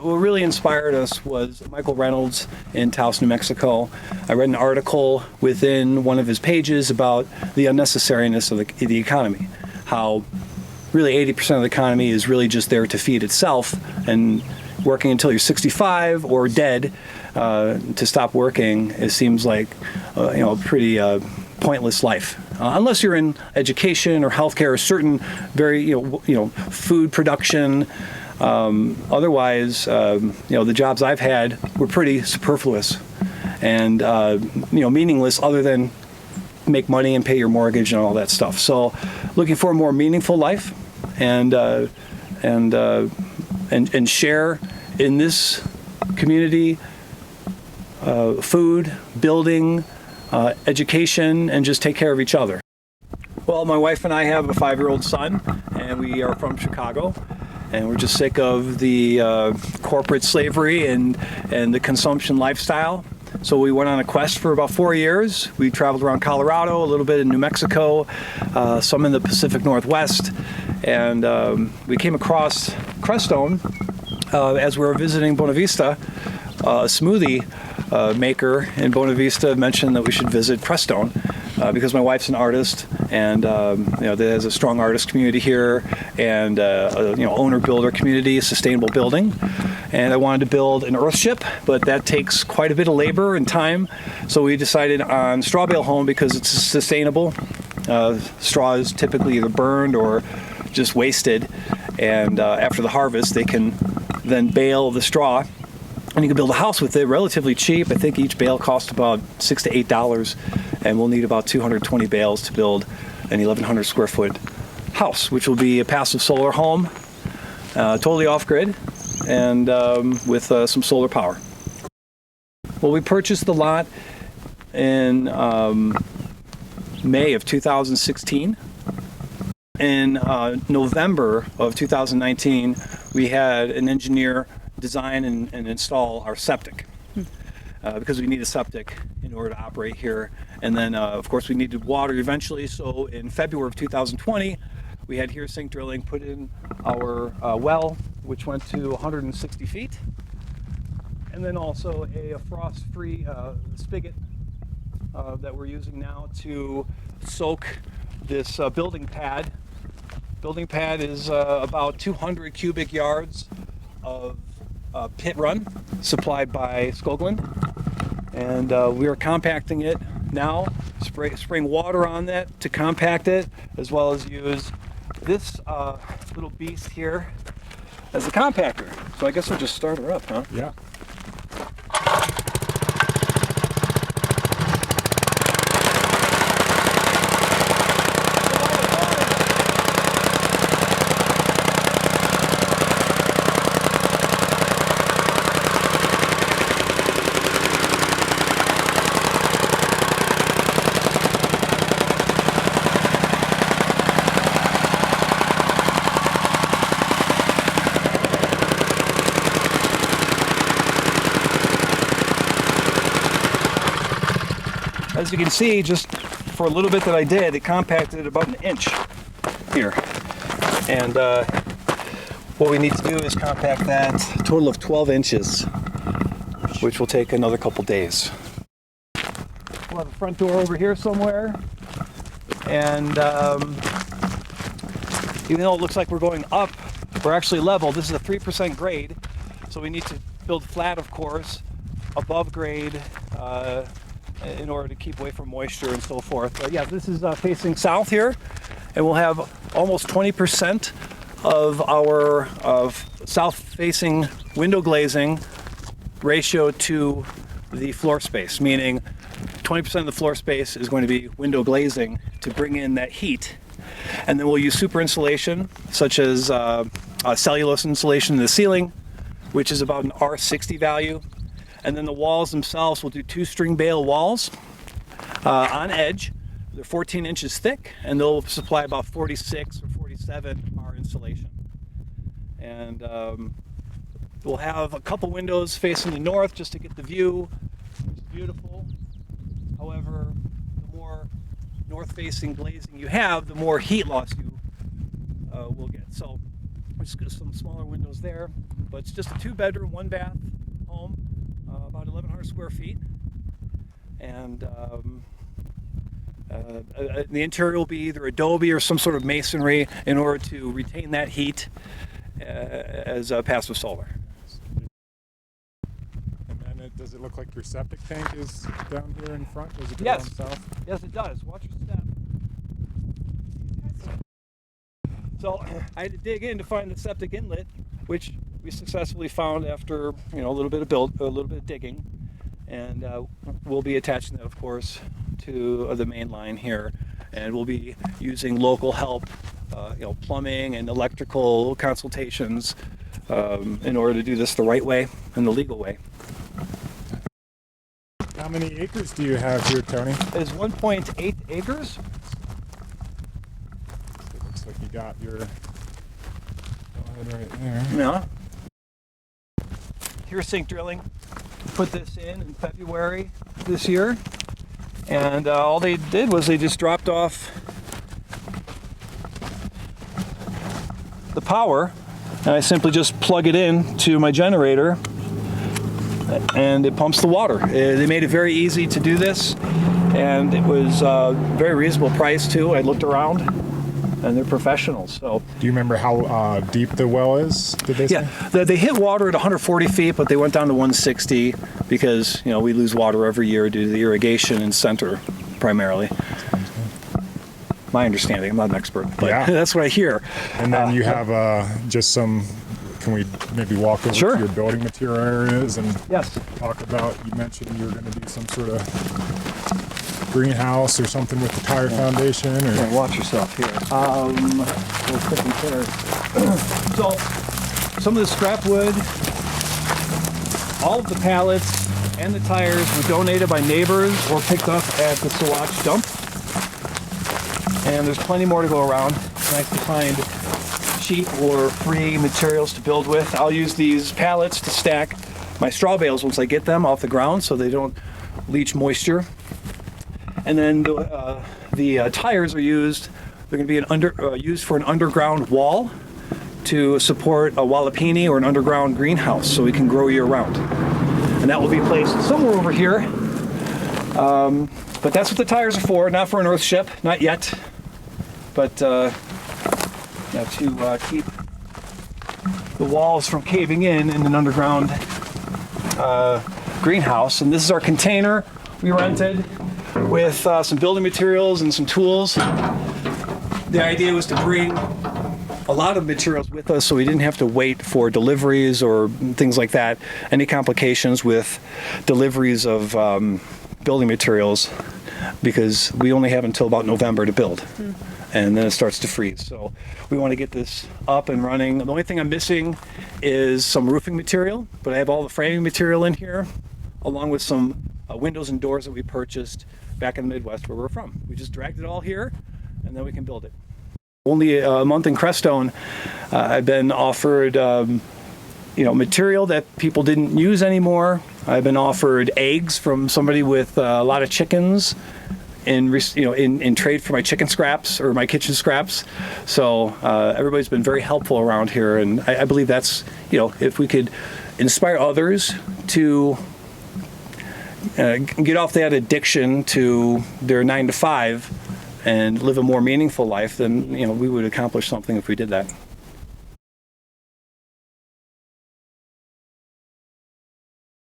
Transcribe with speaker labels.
Speaker 1: What really inspired us was Michael Reynolds in Taos, New Mexico. I read an article within one of his pages about the unnecessariness of the economy, how really 80% of the economy is really just there to feed itself, and working until you're 65 or dead to stop working, it seems like a pretty pointless life. Unless you're in education or healthcare or certain very food production. Otherwise, the jobs I've had were pretty superfluous and meaningless, other than make money and pay your mortgage and all that stuff. So, looking for a more meaningful life and share in this community food, building, education, and just take care of each other. Well, my wife and I have a 5-year-old son, and we are from Chicago. And we're just sick of the corporate slavery and the consumption lifestyle. So we went on a quest for about 4 years. We traveled around Colorado, a little bit in New Mexico, some in the Pacific Northwest. And we came across Crestone as we were visiting Buena Vista. A smoothie maker in Buena Vista mentioned that we should visit Crestone. Because my wife's an artist, and there's a strong artist community here, and owner-builder community, sustainable building. And I wanted to build an earthship, but that takes quite a bit of labor and time. So we decided on straw-bale home because it's sustainable. Straw is typically either burned or just wasted, and after the harvest, they can then bale the straw. And you can build a house with it relatively cheap. I think each bale costs about $6 to $8, and we'll need about 220 bales to build an 1,100 square foot house, which will be a passive solar home, totally off-grid, and with some solar power. Well, we purchased the lot in May of 2016. In November of 2019, we had an engineer design and install our septic because we need a septic in order to operate here. And then, of course, we needed water eventually. So in February of 2020, we had here sink drilling, put in our well, which went to 160 feet. And then also a frost-free spigot that we're using now to soak this building pad. Building pad is about 200 cubic yards of pit run supplied by Skoglund, and we are compacting it now, spraying water on that to compact it, as well as use this little beast here as a compactor. So I guess we'll just start her up, huh?
Speaker 2: Yeah.
Speaker 1: As you can see, just for a little bit that I did, it compacted about an inch here. And what we need to do is compact that a total of 12 inches, which will take another couple days. We'll have a front door over here somewhere. And even though it looks like we're going up, we're actually level. This is a 3% grade. So we need to build flat, of course, above grade, in order to keep away from moisture and so forth. But yeah, this is facing south here, and we'll have almost 20% of our south-facing window glazing ratio to the floor space, meaning 20% of the floor space is going to be window glazing to bring in that heat. And then we'll use super insulation, such as cellulose insulation in the ceiling, which is about an R60 value. And then the walls themselves, will do 2 string bale walls on edge. They're 14 inches thick, and they'll supply about 46 or 47 R insulation. And we'll have a couple windows facing the north just to get the view, which is beautiful. However, the more north-facing glazing you have, the more heat loss you will get. So Just got some smaller windows there, but it's just a 2-bedroom, 1-bath home, about 1,100 square feet. And the interior will be either adobe or some sort of masonry in order to retain that heat as passive solar.
Speaker 2: And then does it look like your septic tank is down here in front? Does it go
Speaker 1: Yes.
Speaker 2: down south?
Speaker 1: Yes, it does. Watch your step. So I had to dig in to find the septic inlet, which we successfully found after a little bit of digging, and we'll be attaching that, of course, to the main line here, and we'll be using local help, plumbing and electrical consultations in order to do this the right way and the legal way.
Speaker 2: How many acres do you have here, Tony?
Speaker 1: It's 1.8 acres.
Speaker 2: It looks like you got your wellhead right there.
Speaker 1: Yeah. Here's sink drilling. Put this in February this year, and all they did was they just dropped off the power, and I simply just plug it in to my generator, and it pumps the water. They made it very easy to do this, and it was a very reasonable price too. I looked around, and they're professionals. So,
Speaker 2: do you remember how deep the well is? Did they say?
Speaker 1: Yeah, they hit water at 140 feet, but they went down to 160 because we lose water every year due to the irrigation in center, primarily. My understanding. I'm not an expert, but
Speaker 2: yeah.
Speaker 1: That's what I hear.
Speaker 2: And then you have just some. Can we maybe walk over
Speaker 1: Sure.
Speaker 2: to your building material areas and
Speaker 1: Yes.
Speaker 2: talk about? You mentioned you were going to do some sort of greenhouse or something with the tire foundation, or
Speaker 1: Yeah, watch yourself here. We'll put them there. So, some of the scrap wood, all of the pallets, and the tires were donated by neighbors or picked up at the Sawash dump. And there's plenty more to go around. It's nice to find cheap or free materials to build with. I'll use these pallets to stack my straw bales once I get them off the ground so they don't leach moisture. And then the tires are used. They're going to be used for an underground wall to support a wallapini or an underground greenhouse, so we can grow year round. And that will be placed somewhere over here. But that's what the tires are for, not for an earth ship, not yet. But to keep the walls from caving in an underground greenhouse. And this is our container we rented with some building materials and some tools. The idea was to bring a lot of materials with us so we didn't have to wait for deliveries or things like that. Any complications with deliveries of building materials, because we only have until about November to build. And then it starts to freeze. So we want to get this up and running. The only thing I'm missing is some roofing material, but I have all the framing material in here, along with some windows and doors that we purchased back in the Midwest where we're from. We just dragged it all here, and then we can build it. Only a month in Crestone, I've been offered material that people didn't use anymore. I've been offered eggs from somebody with a lot of chickens in trade for my chicken scraps or my kitchen scraps. So everybody's been very helpful around here, and I believe that's, if we could inspire others to get off that addiction to their 9 to 5 and live a more meaningful life, then we would accomplish something if we did that.